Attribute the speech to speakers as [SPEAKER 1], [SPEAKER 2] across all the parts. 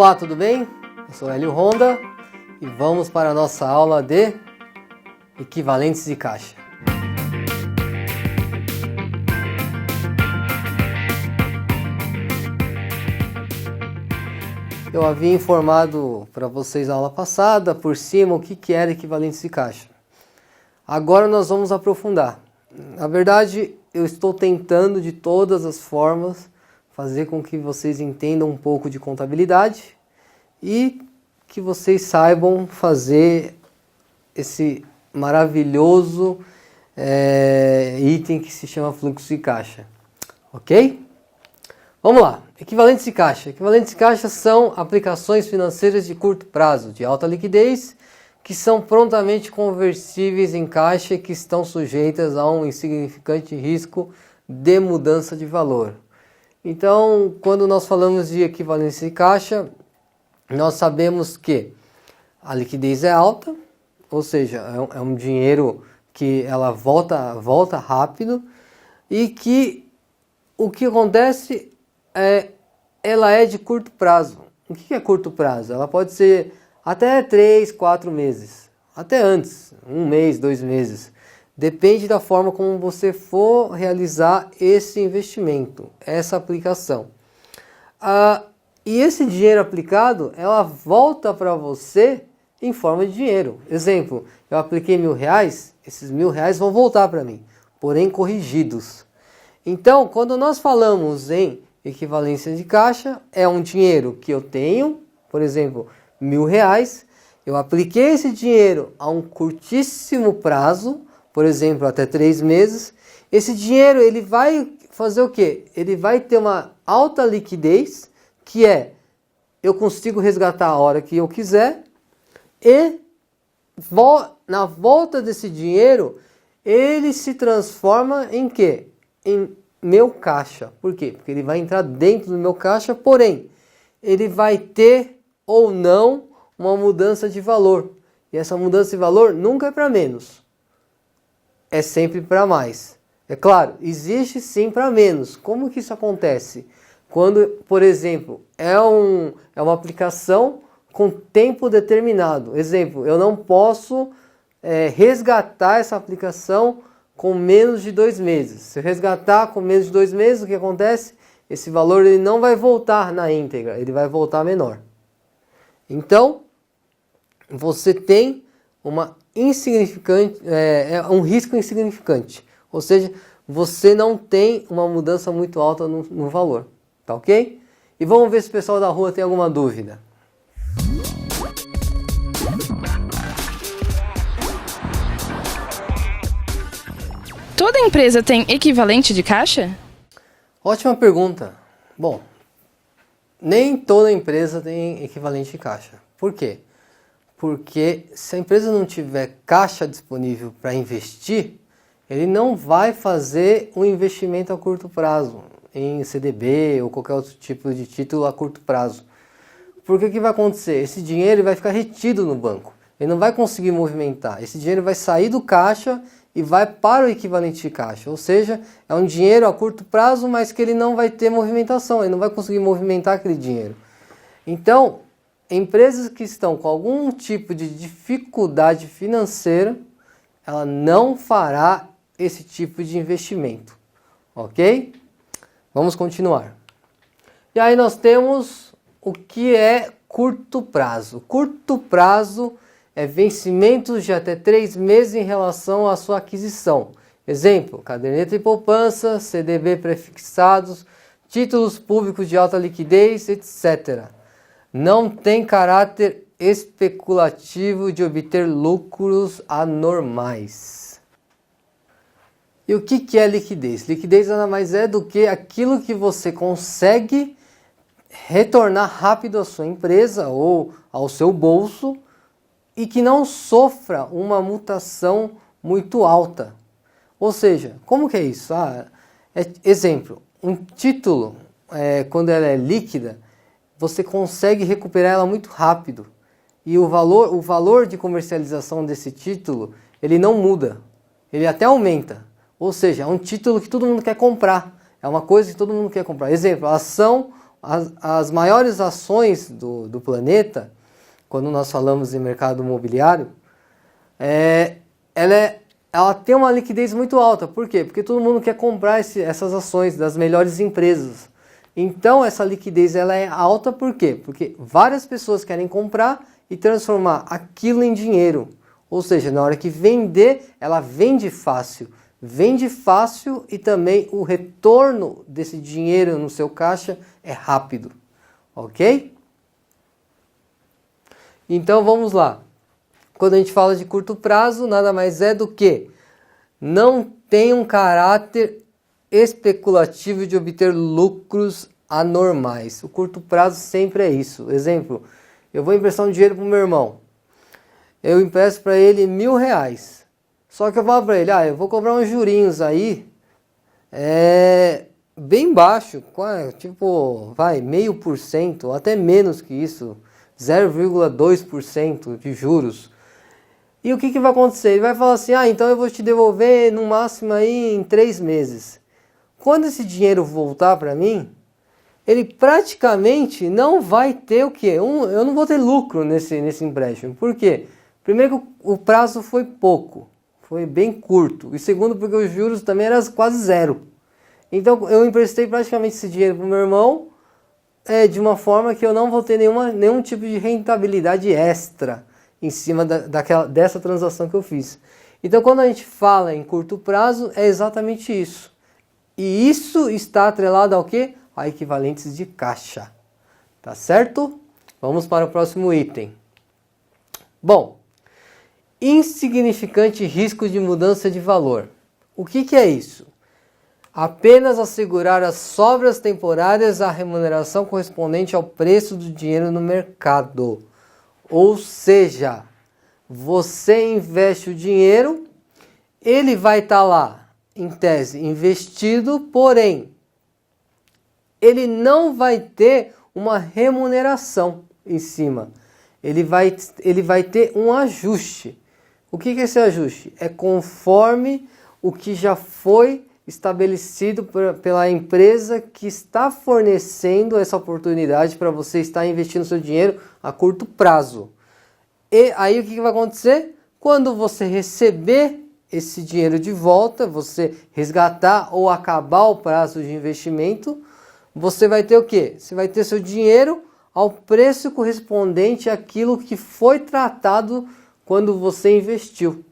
[SPEAKER 1] Olá, tudo bem? Eu sou Hélio Honda e vamos para a nossa aula de equivalentes de caixa. Eu havia informado para vocês na aula passada, por cima, o que era equivalentes de caixa. Agora nós vamos aprofundar. Na verdade, eu estou tentando de todas as formas fazer com que vocês entendam um pouco de contabilidade e que vocês saibam fazer esse maravilhoso item que se chama fluxo de caixa. Ok? Vamos lá. Equivalentes de caixa. Equivalentes de caixa são aplicações financeiras de curto prazo, de alta liquidez, que são prontamente conversíveis em caixa e que estão sujeitas a um insignificante risco de mudança de valor. Então, quando nós falamos de equivalência de caixa, nós sabemos que a liquidez é alta, ou seja, é um dinheiro que ela volta rápido e que o que acontece ela é de curto prazo. O que é curto prazo? Ela pode ser até 3, 4 meses, até antes, 1 mês, 2 meses. Depende da forma como você for realizar esse investimento, essa aplicação. E esse dinheiro aplicado, ela volta para você em forma de dinheiro. Exemplo, eu apliquei R$1.000, esses R$1.000 vão voltar para mim, porém corrigidos. Então, quando nós falamos em equivalência de caixa, é um dinheiro que eu tenho, por exemplo, R$1.000, eu apliquei esse dinheiro a um curtíssimo prazo, por exemplo, até 3 meses, esse dinheiro ele vai fazer o quê? Ele vai ter uma alta liquidez, que eu consigo resgatar a hora que eu quiser, e na volta desse dinheiro, ele se transforma em quê? Em meu caixa. Por quê? Porque ele vai entrar dentro do meu caixa, porém, ele vai ter ou não uma mudança de valor. E essa mudança de valor nunca é para menos. É sempre para mais. É claro, existe sim para menos. Como que isso acontece? Quando, por exemplo, é uma aplicação com tempo determinado. Exemplo, eu não posso resgatar essa aplicação com menos de 2 meses. Se eu resgatar com menos de 2 meses, o que acontece? Esse valor ele não vai voltar na íntegra, ele vai voltar menor. Então, você tem uma insignificante, um risco insignificante. Ou seja, você não tem uma mudança muito alta no valor. Tá ok? E vamos ver se o pessoal da rua tem alguma dúvida.
[SPEAKER 2] Toda empresa tem equivalente de caixa?
[SPEAKER 1] Ótima pergunta. Bom, nem toda empresa tem equivalente de caixa. Por quê? Porque se a empresa não tiver caixa disponível para investir, ele não vai fazer um investimento a curto prazo, em CDB ou qualquer outro tipo de título a curto prazo. Porque o que vai acontecer? Esse dinheiro vai ficar retido no banco. Ele não vai conseguir movimentar. Esse dinheiro vai sair do caixa e vai para o equivalente de caixa. Ou seja, é um dinheiro a curto prazo, mas que ele não vai ter movimentação. Ele não vai conseguir movimentar aquele dinheiro. Então, empresas que estão com algum tipo de dificuldade financeira, ela não fará esse tipo de investimento. Ok? Vamos continuar. E aí nós temos o que é curto prazo. Curto prazo é vencimentos de até 3 meses em relação à sua aquisição. Exemplo, caderneta de poupança, CDB prefixados, títulos públicos de alta liquidez, etc. Não tem caráter especulativo de obter lucros anormais. E o que é liquidez? Liquidez nada mais é do que aquilo que você consegue retornar rápido à sua empresa ou ao seu bolso e que não sofra uma mutação muito alta. Ou seja, como que é isso? Exemplo, um título, quando ela é líquida, você consegue recuperar ela muito rápido. E o valor de comercialização desse título, ele não muda, ele até aumenta. Ou seja, é um título que todo mundo quer comprar. É uma coisa que todo mundo quer comprar. Exemplo, a ação as maiores ações do planeta, quando nós falamos em mercado imobiliário, ela tem uma liquidez muito alta. Por quê? Porque todo mundo quer comprar essas ações das melhores empresas. Então essa liquidez ela é alta por quê? Porque várias pessoas querem comprar e transformar aquilo em dinheiro. Ou seja, na hora que vender, ela vende fácil. Vende fácil e também o retorno desse dinheiro no seu caixa é rápido. Ok? Então vamos lá. Quando a gente fala de curto prazo, nada mais é do que não tem um caráter especulativo de obter lucros anormais. O curto prazo sempre é isso. Exemplo, eu vou emprestar um dinheiro para o meu irmão. Eu empresto para ele R$1.000. Só que eu falo para ele, eu vou cobrar uns jurinhos aí, bem baixo, tipo, 0,5%, ou até menos que isso, 0,2% de juros. E o que vai acontecer? Ele vai falar assim, então eu vou te devolver no máximo aí em 3 meses. Quando esse dinheiro voltar para mim, ele praticamente não vai ter o quê? Eu não vou ter lucro nesse empréstimo. Por quê? Primeiro que o prazo foi pouco, foi bem curto. E segundo porque os juros também eram quase zero. Então eu emprestei praticamente esse dinheiro para o meu irmão de uma forma que eu não vou ter nenhum tipo de rentabilidade extra em cima dessa transação que eu fiz. Então quando a gente fala em curto prazo é exatamente isso. E isso está atrelado ao quê? A equivalentes de caixa. Tá certo? Vamos para o próximo item. Bom, insignificante risco de mudança de valor. O que é isso? Apenas assegurar as sobras temporárias à remuneração correspondente ao preço do dinheiro no mercado. Ou seja, você investe o dinheiro, ele vai estar lá, em tese, investido, porém, ele não vai ter uma remuneração em cima. Ele vai ter um ajuste. O que é esse ajuste? É conforme o que já foi estabelecido pela empresa que está fornecendo essa oportunidade para você estar investindo seu dinheiro a curto prazo. E aí o que vai acontecer? Quando você receber esse dinheiro de volta, você resgatar ou acabar o prazo de investimento, você vai ter o quê? Você vai ter seu dinheiro ao preço correspondente àquilo que foi tratado quando você investiu.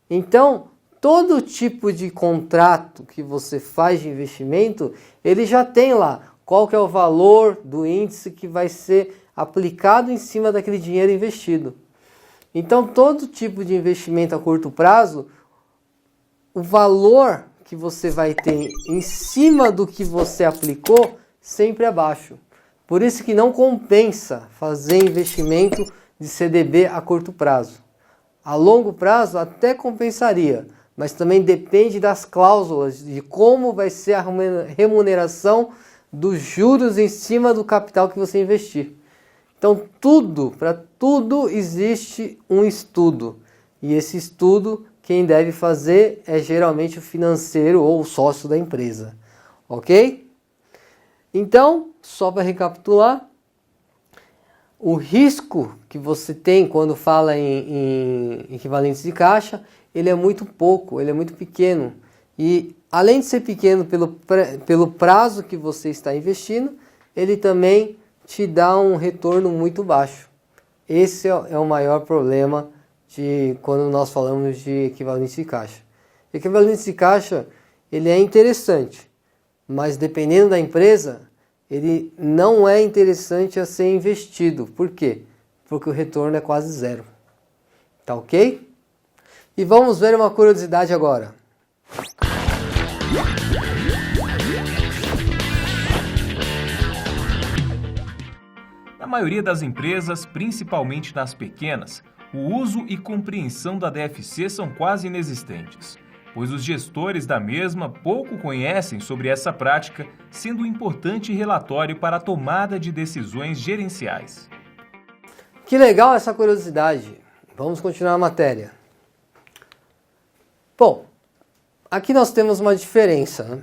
[SPEAKER 1] Então, todo tipo de contrato que você faz de investimento, ele já tem lá qual que é o valor do índice que vai ser aplicado em cima daquele dinheiro investido. Então, todo tipo de investimento a curto prazo, o valor que você vai ter em cima do que você aplicou sempre é baixo. Por isso que não compensa fazer investimento de CDB a curto prazo. A longo prazo até compensaria, mas também depende das cláusulas, de como vai ser a remuneração dos juros em cima do capital que você investir. Então, para tudo existe um estudo. E esse estudo, quem deve fazer é geralmente o financeiro ou o sócio da empresa. Ok? Então, só para recapitular, o risco que você tem quando fala em equivalentes de caixa, ele é muito pouco, ele é muito pequeno. E além de ser pequeno pelo prazo que você está investindo, ele também te dá um retorno muito baixo. Esse é o maior problema quando nós falamos de equivalente de caixa. Equivalente de caixa, ele é interessante, mas dependendo da empresa, ele não é interessante a ser investido. Por quê? Porque o retorno é quase zero. Tá ok? E vamos ver uma curiosidade agora.
[SPEAKER 3] Na maioria das empresas, principalmente nas pequenas, o uso e compreensão da DFC são quase inexistentes, pois os gestores da mesma pouco conhecem sobre essa prática, sendo um importante relatório para a tomada de decisões gerenciais.
[SPEAKER 1] Que legal essa curiosidade. Vamos continuar a matéria. Bom, aqui nós temos uma diferença, né?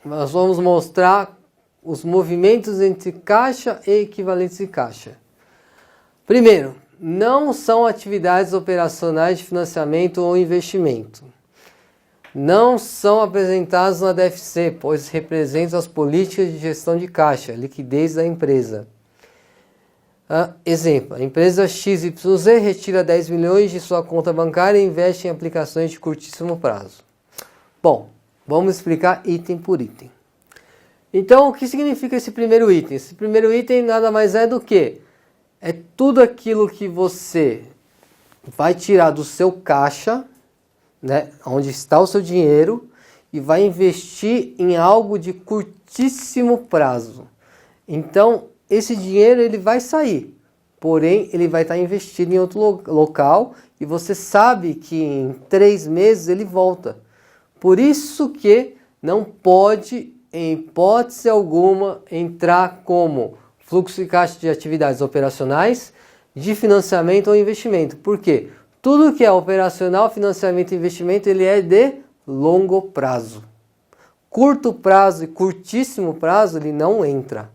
[SPEAKER 1] Nós vamos mostrar os movimentos entre caixa e equivalentes de caixa. Primeiro, não são atividades operacionais de financiamento ou investimento. Não são apresentados na DFC, pois representam as políticas de gestão de caixa, liquidez da empresa. Exemplo, a empresa XYZ retira 10 milhões de sua conta bancária e investe em aplicações de curtíssimo prazo. Bom, vamos explicar item por item. Então, o que significa esse primeiro item? Esse primeiro item nada mais é do que é tudo aquilo que você vai tirar do seu caixa, né, onde está o seu dinheiro, e vai investir em algo de curtíssimo prazo. Então, esse dinheiro ele vai sair, porém ele vai estar investido em outro local e você sabe que em 3 meses ele volta. Por isso que não pode, em hipótese alguma, entrar como fluxo de caixa de atividades operacionais, de financiamento ou investimento. Por quê? Tudo que é operacional, financiamento e investimento, ele é de longo prazo. Curto prazo e curtíssimo prazo, ele não entra.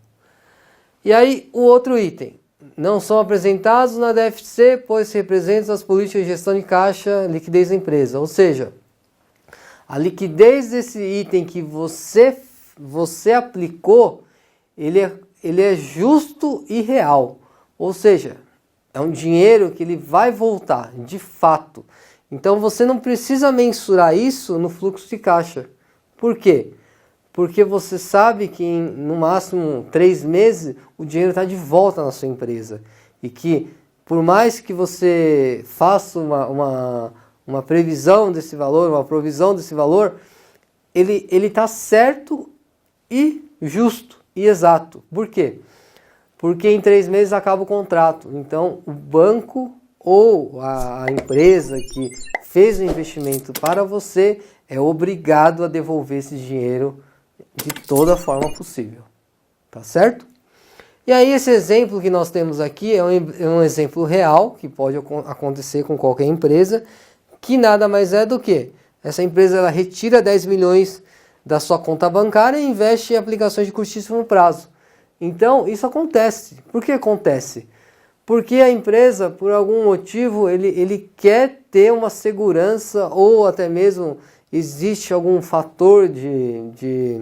[SPEAKER 1] E aí, o outro item. Não são apresentados na DFC, pois representam as políticas de gestão de caixa, liquidez da empresa. Ou seja, a liquidez desse item que você aplicou, ele é justo e real. Ou seja, é um dinheiro que ele vai voltar, de fato. Então você não precisa mensurar isso no fluxo de caixa. Por quê? Porque você sabe que em, no máximo 3 meses o dinheiro está de volta na sua empresa. E que por mais que você faça uma previsão desse valor, uma provisão desse valor, ele está certo e justo e exato. Por quê? Porque em 3 meses acaba o contrato. Então o banco ou a empresa que fez o investimento para você é obrigado a devolver esse dinheiro de toda forma possível, tá certo? E aí esse exemplo que nós temos aqui é um exemplo real, que pode acontecer com qualquer empresa, que nada mais é do que essa empresa ela retira 10 milhões da sua conta bancária e investe em aplicações de curtíssimo prazo. Então isso acontece. Por que acontece? Porque a empresa, por algum motivo, ele quer ter uma segurança ou até mesmo existe algum fator de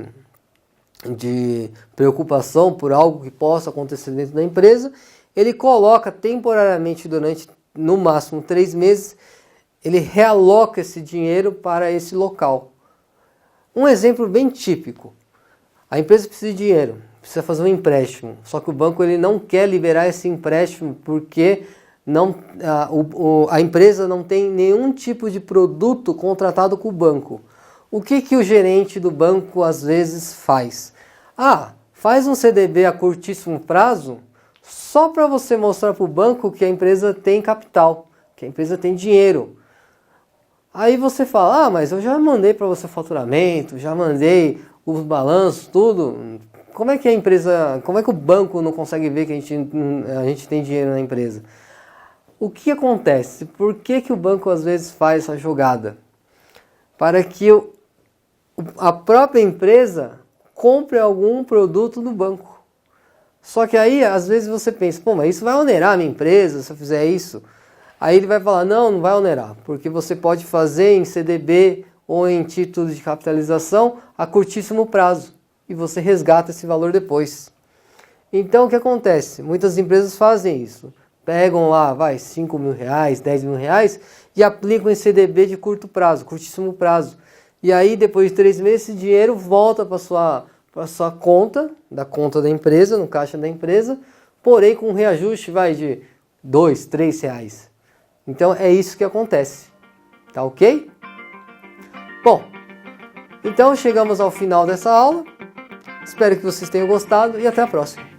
[SPEAKER 1] preocupação por algo que possa acontecer dentro da empresa, ele coloca temporariamente durante no máximo 3 meses, ele realoca esse dinheiro para esse local. Um exemplo bem típico, a empresa precisa de dinheiro, precisa fazer um empréstimo, só que o banco ele não quer liberar esse empréstimo porque a empresa não tem nenhum tipo de produto contratado com o banco. O que o gerente do banco às vezes faz? Faz um CDB a curtíssimo prazo só para você mostrar para o banco que a empresa tem capital, que a empresa tem dinheiro. Aí você fala, mas eu já mandei para você o faturamento, já mandei os balanços, tudo. Como é que a empresa, como é que o banco não consegue ver que a gente tem dinheiro na empresa? O que acontece? Por que o banco às vezes faz essa jogada? Para que a própria empresa compre algum produto do banco. Só que aí, às vezes você pensa, mas isso vai onerar a minha empresa se eu fizer isso? Aí ele vai falar, não vai onerar, porque você pode fazer em CDB ou em título de capitalização a curtíssimo prazo e você resgata esse valor depois. Então o que acontece? Muitas empresas fazem isso. Pegam lá, 5 mil reais, 10 mil reais e aplicam em CDB de curto prazo, curtíssimo prazo. E aí depois de 3 meses esse dinheiro volta para sua conta, da conta da empresa, no caixa da empresa, porém com um reajuste de 2, 3 reais. Então é isso que acontece, tá ok? Bom, então chegamos ao final dessa aula, espero que vocês tenham gostado e até a próxima.